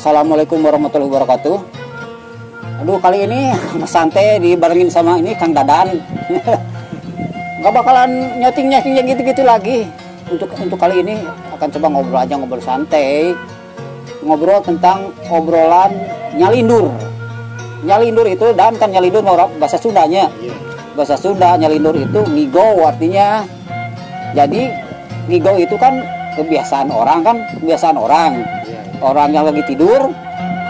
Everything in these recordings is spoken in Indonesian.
Assalamualaikum warahmatullahi wabarakatuh. Aduh, kali ini santai dibarengin sama ini Kang Dadan. Gak bakalan nyoting-nyoting gitu-gitu lagi. Untuk kali ini akan coba ngobrol aja, ngobrol santai. Ngobrol tentang obrolan nyalindur. Nyalindur itu, dan kan nyalindur bahasa Sundanya. Bahasa Sunda nyalindur itu ngigo artinya. Jadi ngigo itu kan kebiasaan orang kan, kebiasaan orang. Orang yang lagi tidur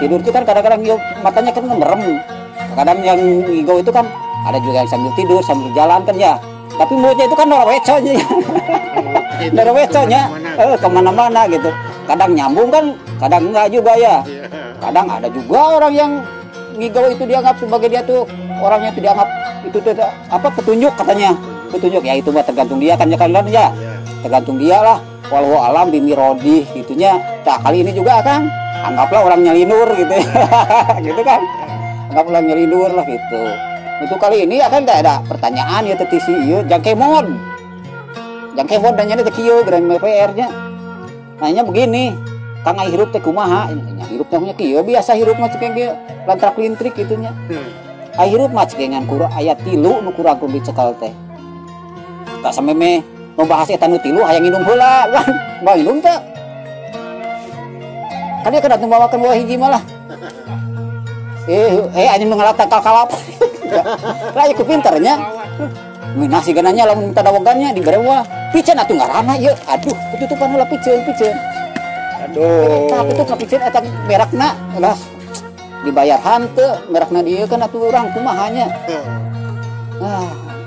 itu kan kadang-kadang matanya kan merem. Kadang yang ngigo itu kan ada juga yang sambil tidur, sambil jalan kan ya. Tapi mulutnya itu kan noroweconya. Noroweconya kemana-mana gitu. Kadang nyambung kan, kadang enggak juga ya. Kadang ada juga orang yang ngigo itu dianggap sebagai dia tuh orangnya itu dianggap itu tuh apa petunjuk katanya. Petunjuk ya itu mah tergantung dia kan ya kalian ya. Tergantung dia lah. Walau alam bimirodi gitunya. Nah kali ini juga kan anggaplah orang nyalindur gitu ya. Gitu kan, anggaplah nyalindur lah gitu. Untuk kali ini akan ada pertanyaan ya tetisi iya jangkemon nanya teh kieu grand PR nya nanya begini, Kang ai hirup teh kumaha nya hirup teh nya kieu biasa hirup mah cek ge lantrak lintrik gitunya. Ai hirup mah cek ngan kurang aya 3 nu kurang kudu dicekal teh. Tak sameme membahas eta nu 3 hayang nginum heula kan. Mau nginum teh. Kan dia kedatang bawakan buah hiji malah. Anjing ngalatan kalkalap. Lah ieu pinternya. Nasi gananya lamun minta dawagannya dibere wah. Piceun atuh ngaranna ieu. Aduh, tutupan heula piceun. Aduh. Tah itu kapicen eta merekna lah. Dibayar hanteu merekna dieu kan atuh urang kumaha nya.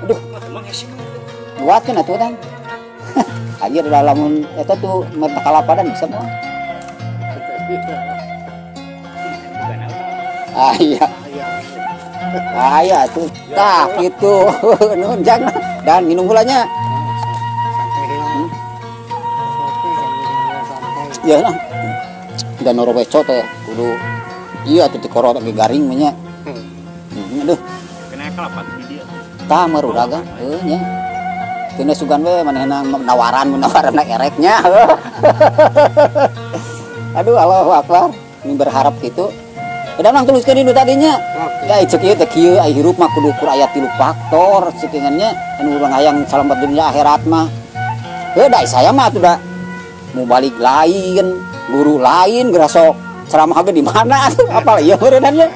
Aduh. Buatkeun atuh tang. Anjir lamun eta tuh merta kalapadan bisa mah. Iya tuh. Tah gitu. Nun jangan dan minum gulanya. Ya nah. Dan noroweco teh kudu iya atuh ti korot ge garing mah nya. Aduh. Kena kalapat di dia. Tah maruraga nya. Kena sugan we manehna menawaran ereknya. Aduh Allahu Akbar. Ini berharap gitu. Udah nang tuliskeun itu tadinya. Ya cek ieu teh kieu ai hirup mah kudu ukur aya 3 faktor cekengannya anu urang hayang salamet dunia akhirat mah. Da saya mah atuh da mau balik lain, guru lain gerasok ceramah ge di mana atuh apal ieu meureunannya.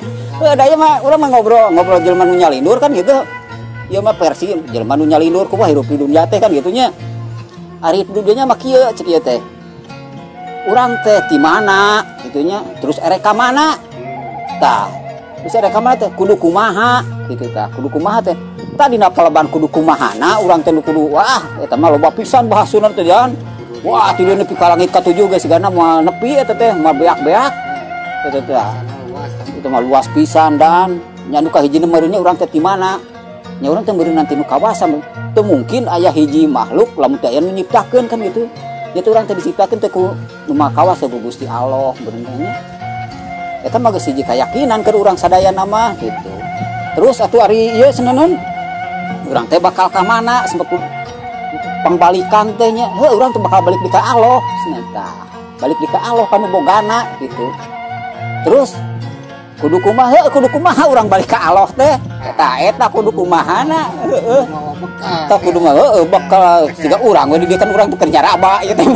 Da ieu mah urang mah ngobrol jelema nu nyalindur kan gitu. Ieu mah versi jelema nu nyalindur kumaha hirup di dunia teh kan gitunya. Ari dunya mah kieu cek ieu teh. Urang teh di mana gitunya, terus erek ka mana? Tah, terus erek ka mana teh kudu kumaha gitu tah. Kudu kumaha teh. Tah dina paleban kudu kumahana urang teh kudu wah eta mah loba pisan bahasuna teh jan. Wah, tilu nepi ka langit ka 7 geus sigana moal nepi eta teh, moal beak-beak. Eta teh. Itu mah luas pisan dan nya nu ka hiji meureunnya urang teh di mana? Nya urang teh meureun nanti nu kawasan. Teu mungkin aya hiji makhluk lamun teh aya nu nyiptakeun kan gitu. Itu orang tadi diciptakan teh ku rumah kawas ku Gusti Allah benernya. Eta mah geus hiji keyakinan keur urang sadaya nama gitu. Terus atuh ari ieu seneun urang teh bakal ka mana sempet pangbalikan teh nya. Heuh urang teh bakal balik di ka Allah cenah tah. Balik di ka Allah kanu bogana gitu. Terus kudu kumaha urang balik ka Allah teh. Eta kudu kumahana. Heeh. Tak kudu mah bakal siga urang we dibiekan urang bekerja raba ieu teh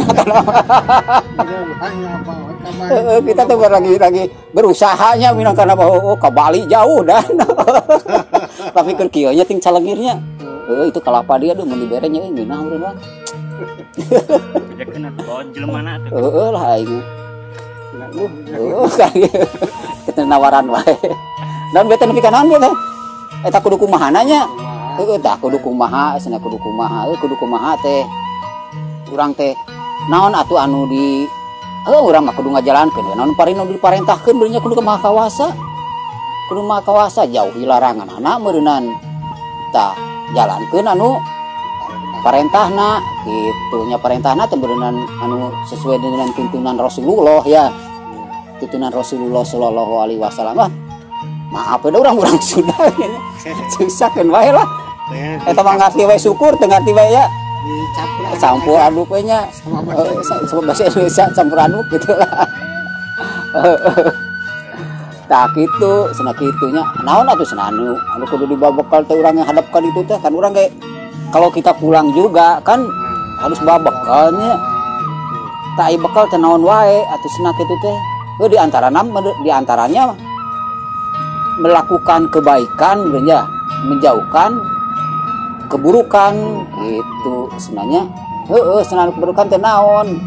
kita tuh lagi berusaha nya minangkan apa ka Bali jauh dan tapi keur kieu nya ting calengirnya itu kalapa dia mun dibere nya ngeunah urang mah bejakeun atuh jelema teh lah aing kita nawaran wae dan bete nepi ka naon teh eta kudu kumahana nya tah kudu kumaha cenah kudu kumaha teh urang teh naon atuh anu di urang mah kudu ngajalankeun naon parinu diparentahkeun beurnya kudu maha kawasa jauhi larangan anak meureunan tah jalankeun anu parentahna kitu nya parentahna teh beureunan anu sesuai dengan tuntunan Rasulullah ya tuntunan Rasulullah sallallahu alaihi wasallam. Maaf da urang Sunda susahkeun wae lah. Eta mah ngarti we syukur teu ngarti we ya. Campur aduk we nya. Bahasa Indonesia campur aduk gitu lah. Tak gitu, cenah kitunya. Naon atuh cenah anu kudu dibabekal teh urang yang hadap ka ditu teh kan urang ge kalau kita pulang juga kan harus bawa bekalnya. Tak aya bekal teh naon wae atuh cenah kitu teh. Di antaranya melakukan kebaikan ya, menjauhkan keburukan gitu sebenarnya. Cenah keburukan teh naon?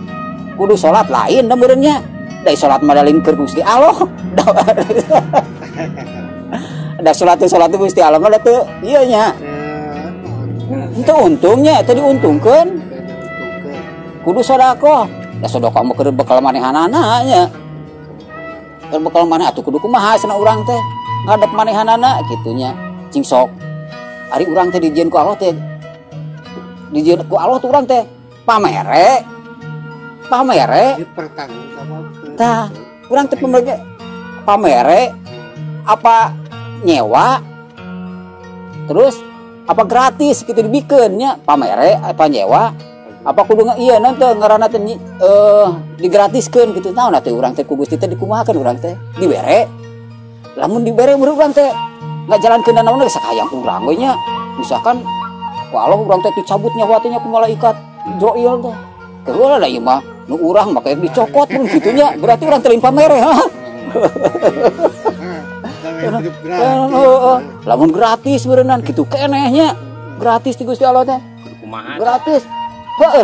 Kudu salat lain da meureunnya. Da salat madalin keur Gusti Allah. Da salat Gusti Allah mah teu ieu nya. Itu untungnya teh diuntungkeun. Kudu sedekah. Da sedekah mah keur bekal manehanana nya. Keur bekal maneh atuh kudu kumaha cenah urang teh. Ngadep manehanana kitunya. Cing sok. Ari urang teh dijieun ku Allah teh. Dijieun ku Allah tuh urang teh pamere. Dipertanggungjawabkeun. Tah, urang teh pamere apa nyewa terus apa gratis gitu dibikeun nya pamere apa nyewa apa kudu ieu nanti ngaranna teh digratiskeun gitu naon atuh urang teh ku Gusti teh dikumahakeun urang teh dibere lamun dibere urang teh ngajalankeun naon geus sakayang urang we nya misalkan ku Allah urang teh dicabut nyawa teh nya ku malaikat Joil teh keula da ieu mah nu urang make dicokot pun gitunya berarti urang teh pamere ha. Lamun gratis berenang gitu kenehnya gratis di Gusti Allah teh gratis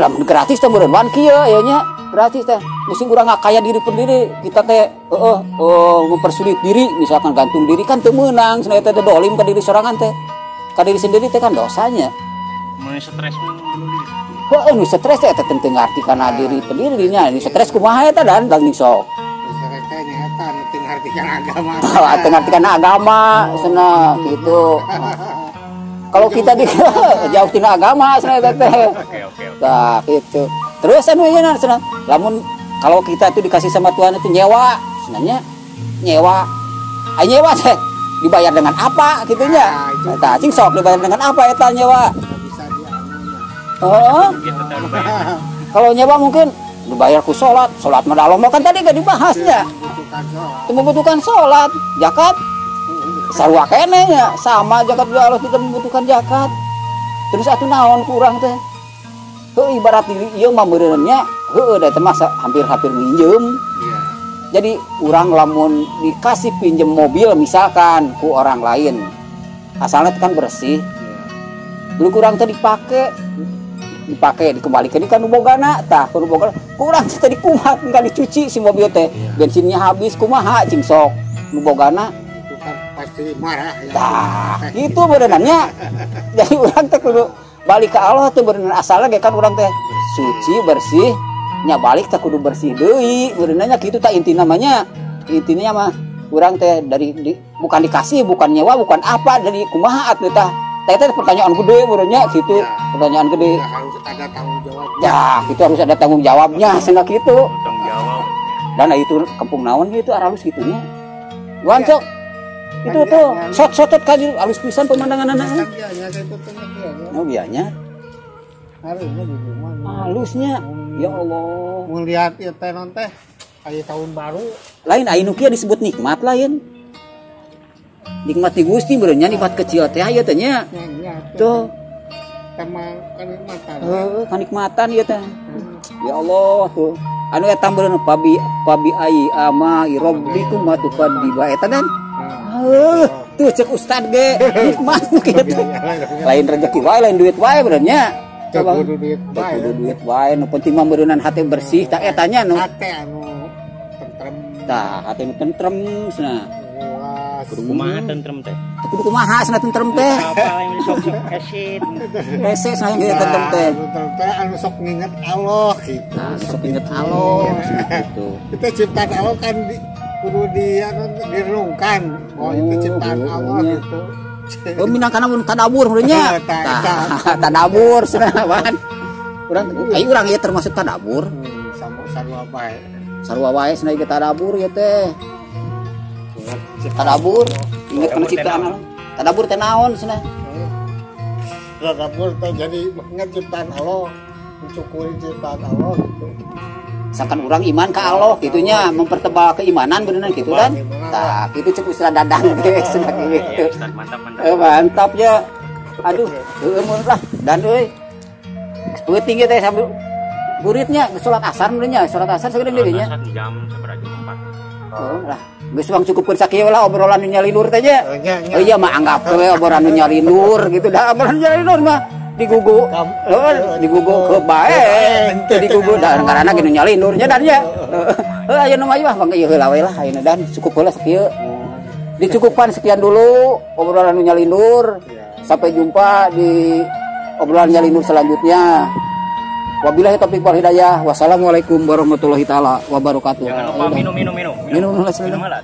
lamun gratis teh meureun wan kieu aya nya gratis teh mesti urang ngakaya diri pendiri kita teh mempersulit diri misalkan gantung diri kan teu meunang cenah teh dolim ka diri sorangan teh ka diri sendiri teh kan dosanya mun stres bunuh diri nu stres teh teu ngarti kana diri pendiri nya nu stres kumaha eta dan sok ngartikan agama sana gitu. Kalau kita jauh tina agama sana teh. Nah, gitu. Terus anu nya sana. Lamun kalau kita itu dikasih sama Tuhan itu nyewa, sebenarnya nyewa. Nyewa teh dibayar dengan apa gitunya? Tah cing sok dibayar dengan apa eta nyewa? Kalau nyewa mungkin dibayar ku salat mah Allah kan tadi gak dibahasnya. Membutuhkan salat, zakat sarua keneh nya, sama zakat juga Allah tidak membutuhkan zakat. Terus atuh naon ku urang teh? Ibarat diri ieu mah meureun nya, da teh mah hampir-hampir minjem. Jadi urang lamun dikasih pinjem mobil misalkan ku orang lain, asalnya kan bersih. Dulu kurang teh dipakai dikembalikan di kanu bogana tah kanu bogana kurang teh dikumat enggak dicuci si mobil teh bensinnya habis kumaha cing sok nu bogana itu kan pasti marah ya tah itu berenannya jadi urang teh kudu balik ke Allah teh berenan asalna ge kan urang teh suci bersih nya balik teh kudu bersih deui berenannya kitu tah inti namanya intinya mah urang teh bukan dikasih bukan nyewa bukan apa dari kumaha atuh tah teh pertanyaan gede benernya gitu pertanyaan gede harus ada tanggung jawab ya itu harus ada tanggung jawabnya sehingga gitu tanggung jawab dan itu kampung naon gitu aralus gitunya wancok itu tuh sot kali halus pisan pemandangan anak oh bianya halusnya ya Allah melihat ya teh non teh aya tahun baru lain aya nu kieu disebut nikmat lain nikmat di Gusti beureunya nikmat kecil teh aya teh nya tuh sama kenikmatan kenikmatan ieu teh ya Allah tuh anu eta beureunh pabi ai ama rabbikum matuqaddiba eta dan tuh cek ustad ge nikmat kieu teh lain rezeki wae lain duit wae beureunya coba kudu duit wae nu penting mah beureunan hate bersih tak eta nya nu hate anu tentrem tah hate nu tentrem cenah kudu kumaha tentrem teh kudu kumaha cenah tentrem teh apa yang sok-sok esit hese sayang ge tentrem teh anu sok nginget Allah gitu sok inget Allah gitu kita ciptaan Allah kan kudu direnungkan oh itu ciptaan Allah gitu oh minangkana mun tadabur beureunya tadabur cenah wan urang ayo urang ieu termasuk tadabur sarua wae cenah ieu tadabur ieu teh tadabur inget kana ciptaan Allah tadabur teh naon cenah tadabur teh jadi inget ciptaan Allah mencukuri ciptaan Allah gitu Misalkan orang iman ke Allah gitunya, mempertebal keimanan beneran gitu kan. Nah, itu cukup istilah dadang deh sudah gitu. Ustaz, mantap mantap. Mantap ya. Aduh, mun lah dan euy. Peuting teh sambil buritnya salat asar benernya, salat asar segede dirinya. Jam seberapa jam 4. Oh lah, geus wang cukupkeun sakieu lah obrolan nu nyalinur teh nya. Oh iya mah anggap we obrolan nu nyalinur gitu dah, obrolan nyalinur mah digugu. Digugu ke bae. Teu digugu da ngaranna ge nu nyalinur nya dan nya. Aya nu mah bang ieu heula we lah ayeuna dan cukup heula sakieu. Dicukupkan sekian dulu obrolan nu nyalinur. Sampai jumpa di obrolan nyalinur selanjutnya. Wabillahi taufiq wal hidayah. Wassalamualaikum warahmatullahi taala wabarakatuh. Jangan lupa minum. Minum. Minum alat.